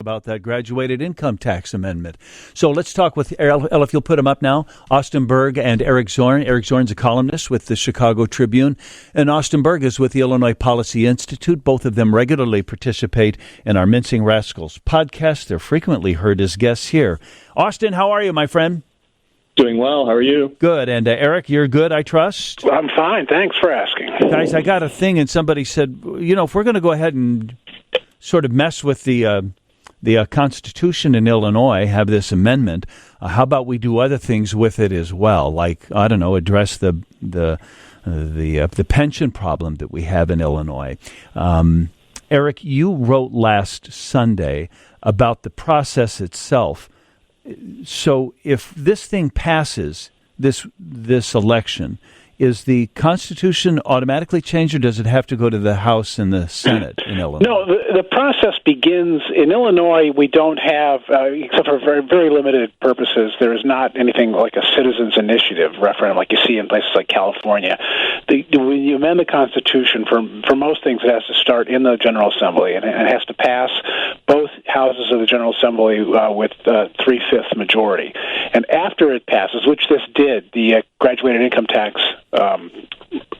about that graduated income tax amendment. So let's talk with, if you'll put them up now, Austin Berg and Eric Zorn. Eric Zorn's a columnist with the Chicago Tribune, and Austin Berg is with the Illinois Policy Institute. Both of them regularly participate in our Mincing Rascals podcast. They're frequently heard as guests here. Austin, how are you, my friend? Doing well. How are you? Good. And Eric, you're good, I trust? I'm fine. Thanks for asking. Guys, I got a thing, and somebody said, if we're going to go ahead and sort of mess with the Constitution in Illinois, have this amendment, how about we do other things with it as well? Like, I don't know, address the pension problem that we have in Illinois. Eric, you wrote last Sunday about the process itself. So if this thing passes, this election, is the Constitution automatically changed, or does it have to go to the House and the Senate in Illinois? No, the process begins in Illinois. We don't have, except for very, very limited purposes, there is not anything like a citizens' initiative referendum like you see in places like California. When you amend the Constitution, for most things, it has to start in the General Assembly, and it has to pass both houses of the General Assembly with 3/5 majority. And after it passes, which this did, the graduated income tax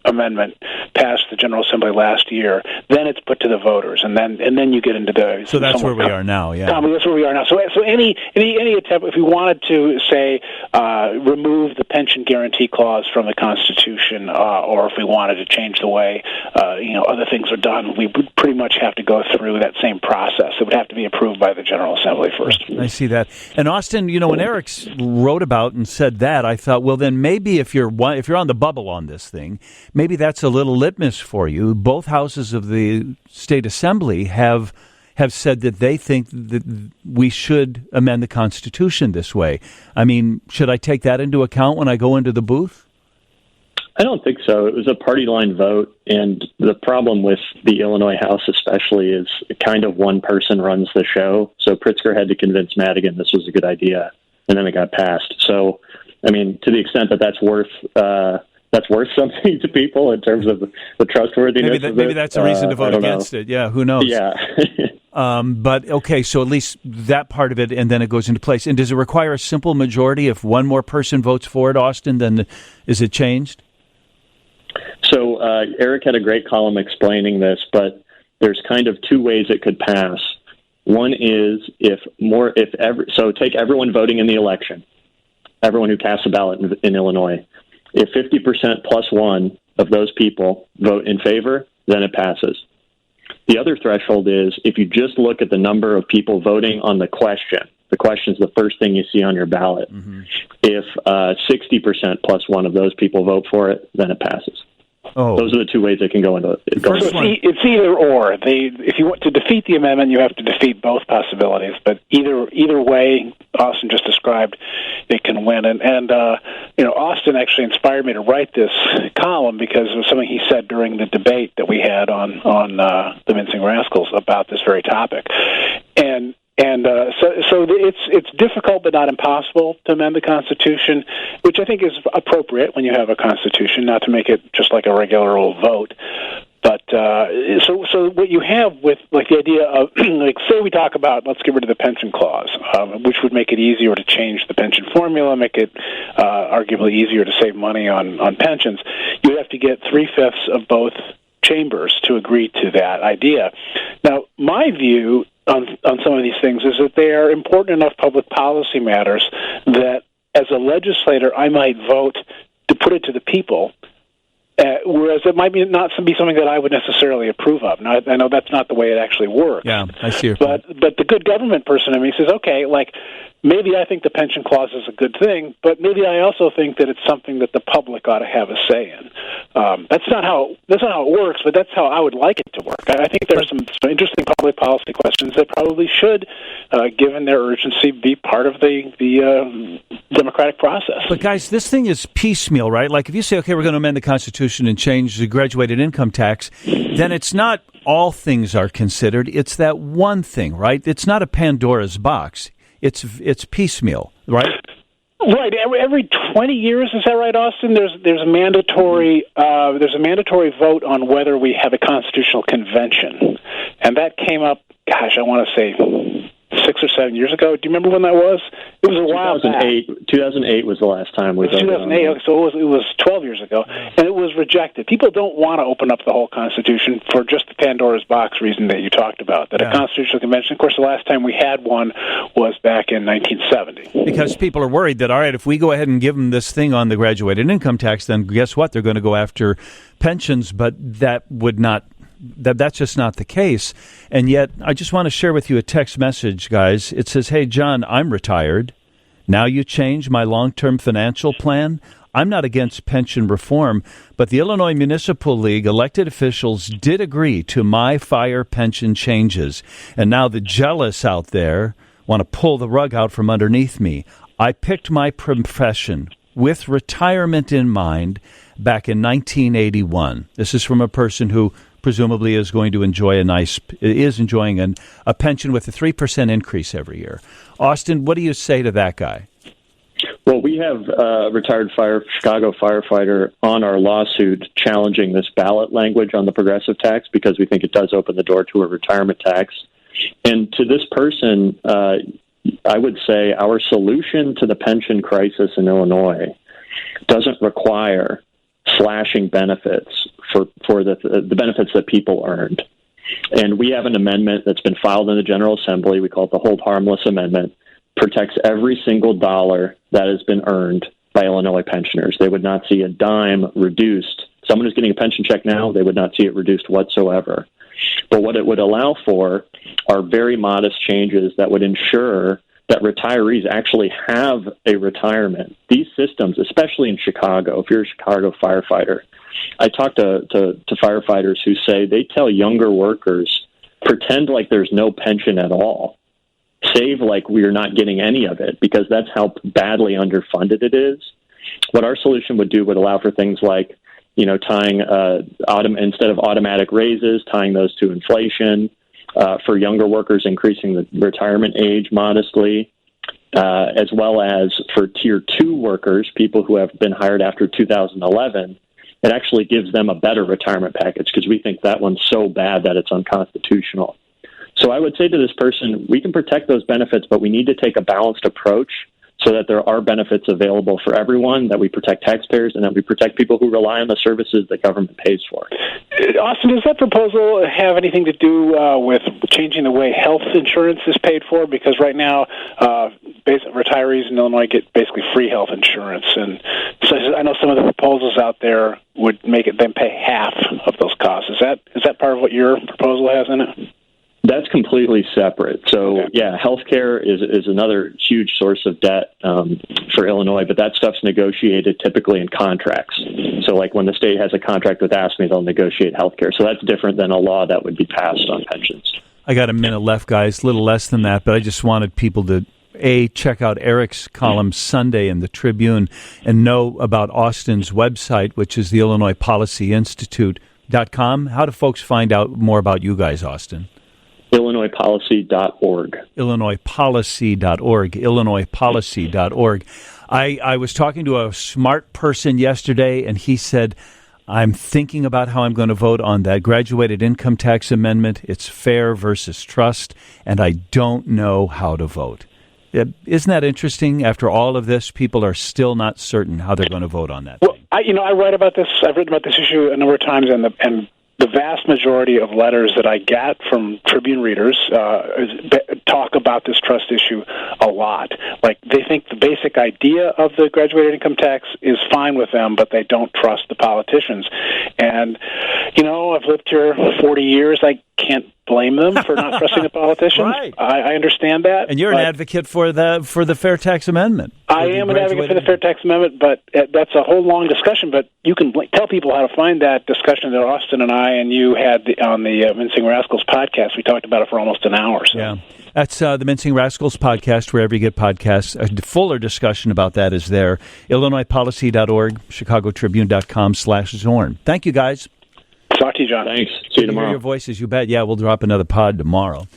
amendment passed the General Assembly last year. Then it's put to the voters, and then you get into the. So that's where we are now. Yeah, that's where we are now. So any attempt, if we wanted to say remove the pension guarantee clause from the Constitution, or if we wanted to change the way other things are done, we would pretty much have to go through that same process. It would have to be approved by the General Assembly first. I see that. And Austin, when Eric wrote about and said that, I thought, well, then maybe if you're on the bubble on this thing, maybe that's a little litmus for you. Both houses of the state assembly have said that they think that we should amend the Constitution this way. I mean, should I take that into account when I go into the booth? I don't think so. It was a party line vote, and the problem with the Illinois House especially is kind of one person runs the show. So Pritzker had to convince Madigan this was a good idea, and then it got passed. So, I mean, to the extent that that's worth something to people in terms of the trustworthiness. Maybe that's a reason to vote against it. Yeah, who knows? Yeah. But okay, so at least that part of it, and then it goes into place. And does it require a simple majority? If one more person votes for it, Austin, then is it changed? So Eric had a great column explaining this, but there's kind of two ways it could pass. One is so take everyone voting in the election, everyone who casts a ballot in Illinois. If 50% plus one of those people vote in favor, then it passes. The other threshold is if you just look at the number of people voting on the question. The question is the first thing you see on your ballot. Mm-hmm. If 60% plus one of those people vote for it, then it passes. Oh. Those are the two ways it can go into it. It's either or. If you want to defeat the amendment, you have to defeat both possibilities. But either way, Austin just described, it can win. And Austin actually inspired me to write this column because it was something he said during the debate that we had on the Mincing Rascals about this very topic. So it's difficult but not impossible to amend the Constitution, which I think is appropriate when you have a Constitution, not to make it just like a regular old vote. But so what you have with like the idea of like say we talk about let's get rid of the pension clause, which would make it easier to change the pension formula, make it arguably easier to save money on pensions. You have to get 3/5 of both chambers to agree to that idea. Now, my view on some of these things is that they are important enough public policy matters that as a legislator I might vote to put it to the people, whereas it might not be something that I would necessarily approve of. Now, I know that's not the way it actually works. Yeah, I see your point. But the good government person in me says, okay, like maybe I think the pension clause is a good thing, but maybe I also think that it's something that the public ought to have a say in. That's not how it works, but that's how I would like it to work. I think there are some interesting public policy questions that probably should, given their urgency, be part of the democratic process. But guys, this thing is piecemeal, right? Like if you say, okay, we're going to amend the Constitution and change the graduated income tax, then it's not all things are considered. It's that one thing, right? It's not a Pandora's box. It's piecemeal, right? Right. Every 20 years, is that right, Austin? There's a mandatory vote on whether we have a constitutional convention, and that came up. Gosh, I want to say 7 years ago. Do you remember when that was? It was a while back. 2008 was the last time we voted. 2008. Okay, so it was 12 years ago, and it was rejected. People don't want to open up the whole Constitution for just the Pandora's box reason that you talked about. That a constitutional convention. Of course, the last time we had one was back in 1970. Because people are worried that, all right, if we go ahead and give them this thing on the graduated income tax, then guess what? They're going to go after pensions, but that would not. That's just not the case. And yet, I just want to share with you a text message, guys. It says, "Hey, John, I'm retired. Now you change my long-term financial plan? I'm not against pension reform, but the Illinois Municipal League elected officials did agree to my fire pension changes. And now the jealous out there want to pull the rug out from underneath me. I picked my profession with retirement in mind back in 1981. This is from a person who presumably is going to enjoy enjoying a pension with a 3% increase every year. Austin, what do you say to that guy? Well, we have a retired Chicago firefighter on our lawsuit challenging this ballot language on the progressive tax because we think it does open the door to a retirement tax. And to this person, I would say our solution to the pension crisis in Illinois doesn't require slashing benefits for the benefits that people earned. And we have an amendment that's been filed in the General Assembly. We call it the Hold Harmless Amendment. Protects every single dollar that has been earned by Illinois pensioners. They would not see a dime reduced. Someone who's getting a pension check now, they would not see it reduced whatsoever. But what it would allow for are very modest changes that would ensure that retirees actually have a retirement. These systems, especially in Chicago, if you're a Chicago firefighter, I talk to firefighters who say they tell younger workers, pretend like there's no pension at all. Save like we're not getting any of it, because that's how badly underfunded it is. What our solution would do would allow for things like, tying instead of automatic raises, tying those to inflation, for younger workers, increasing the retirement age modestly, as well as for Tier 2 workers, people who have been hired after 2011. It actually gives them a better retirement package because we think that one's so bad that it's unconstitutional. So I would say to this person, we can protect those benefits, but we need to take a balanced approach so that there are benefits available for everyone, that we protect taxpayers, and that we protect people who rely on the services that government pays for. Austin, does that proposal have anything to do with changing the way health insurance is paid for? Because right now, retirees in Illinois get basically free health insurance. And so I know some of the proposals out there would make them pay half of those costs. Is that part of what your proposal has in it? That's completely separate. So, yeah, healthcare is another huge source of debt for Illinois, but that stuff's negotiated typically in contracts. So, like when the state has a contract with AFSCME, they'll negotiate healthcare. So that's different than a law that would be passed on pensions. I got a minute left, guys, a little less than that, but I just wanted people to, check out Eric's column Sunday in the Tribune and know about Austin's website, which is the Illinois Policy Institute.com. How do folks find out more about you guys, Austin? IllinoisPolicy.org. IllinoisPolicy.org. IllinoisPolicy.org. I was talking to a smart person yesterday, and he said, I'm thinking about how I'm going to vote on that graduated income tax amendment. It's fair versus trust, and I don't know how to vote. Isn't that interesting? After all of this, people are still not certain how they're going to vote on that. Well, I write about this. I've written about this issue a number of times, and the vast majority of letters that I get from Tribune readers talk about this trust issue a lot. Like, they think the basic idea of the graduated income tax is fine with them, but they don't trust the politicians. And, I've lived here 40 years. I can't blame them for not trusting the politicians. Right. I understand that. And you're an advocate for the Fair Tax Amendment. I am an advocate for the Fair Tax Amendment, but that's a whole long discussion. But you can tell people how to find that discussion that Austin and I and you had on the Mincing Rascals podcast. We talked about it for almost an hour. So. Yeah. That's the Mincing Rascals podcast, wherever you get podcasts. A fuller discussion about that is there. IllinoisPolicy.org, ChicagoTribune.com/Zorn. Thank you, guys. Talk to you, John. Thanks. See you tomorrow. Hear your voices, you bet. Yeah, we'll drop another pod tomorrow.